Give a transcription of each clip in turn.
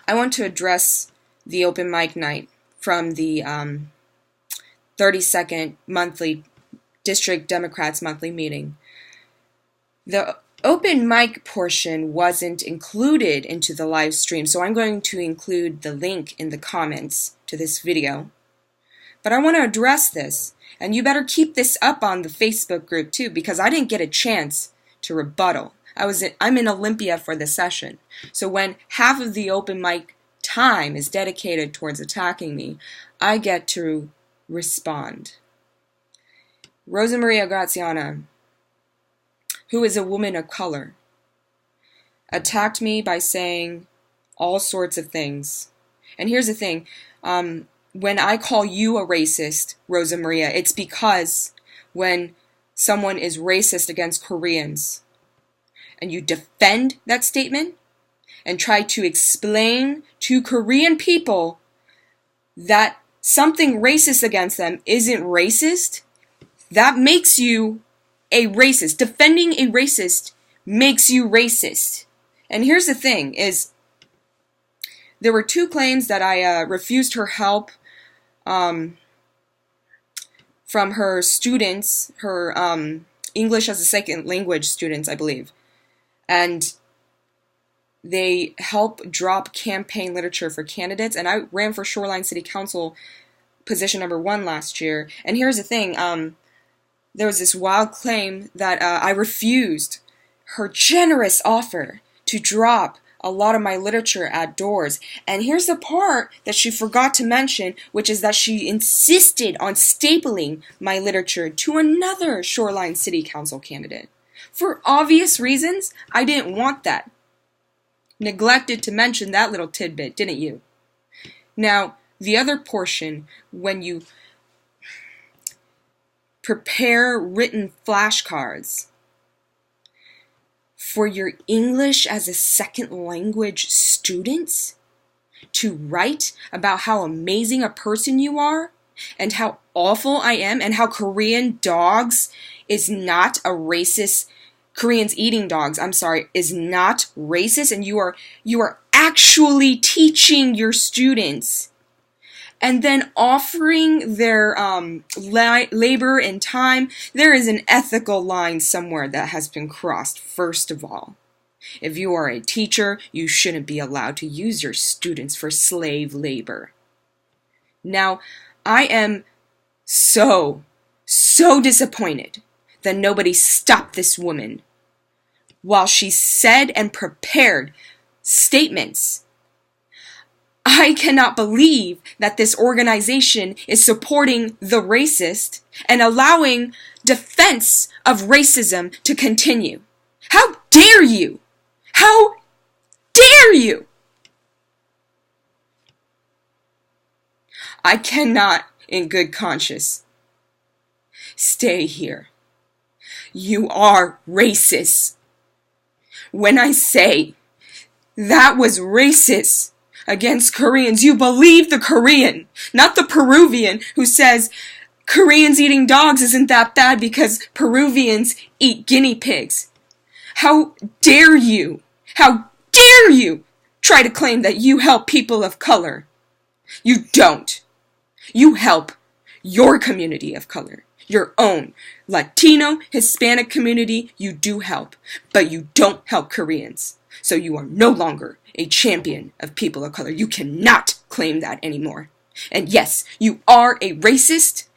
I want to address the open mic night from the 32nd monthly District Democrats monthly meeting. The open mic portion wasn't included into the live stream, so I'm going to include the link in the comments to this video. But I want to address this, and you better keep this up on the Facebook group too, because I didn't get a chance to rebuttal. I'm in Olympia for the session, so when half of the open mic time is dedicated towards attacking me, I get to respond. Rosamaria, who is a woman of color, attacked me by saying all sorts of things. And here's the thing, when I call you a racist, Rosamaria, it's because when someone is racist against Koreans, and you defend that statement, and try to explain to Korean people that something racist against them isn't racist, that makes you a racist. Defending a racist makes you racist. And here's the thing, is there were two claims that I refused her help from her students, her English as a second language students, I believe. And they help drop campaign literature for candidates. And I ran for Shoreline City Council position number 1 last year. And here's the thing, there was this wild claim that I refused her generous offer to drop a lot of my literature at doors. And here's the part that she forgot to mention, which is that she insisted on stapling my literature to another Shoreline City Council candidate. For obvious reasons, I didn't want that. Neglected to mention that little tidbit, didn't you? Now, the other portion, when you prepare written flashcards for your English as a second language students to write about how amazing a person you are and how awful I am and how Korean dogs is not a racist, Koreans eating dogs, I'm sorry, is not racist, and you are actually teaching your students and then offering their labor and time, there is an ethical line somewhere that has been crossed, first of all. If you are a teacher, you shouldn't be allowed to use your students for slave labor. Now, I am so disappointed that nobody stopped this woman while she said and prepared statements. I cannot believe that this organization is supporting the racist and allowing defense of racism to continue. How dare you? How dare you? I cannot, in good conscience, stay here. You are racist. When I say that was racist against Koreans, you believe the Korean, not the Peruvian who says Koreans eating dogs isn't that bad because Peruvians eat guinea pigs. How dare you? How dare you try to claim that you help people of color? You don't. You help your community of color. Your own Latino, Hispanic community, you do help, but you don't help Koreans. So you are no longer a champion of people of color. You cannot claim that anymore. And yes, you are a racist,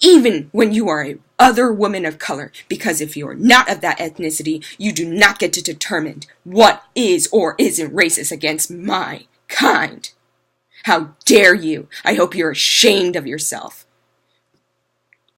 even when you are a other woman of color, because if you are not of that ethnicity, you do not get to determine what is or isn't racist against my kind. How dare you? I hope you're ashamed of yourself.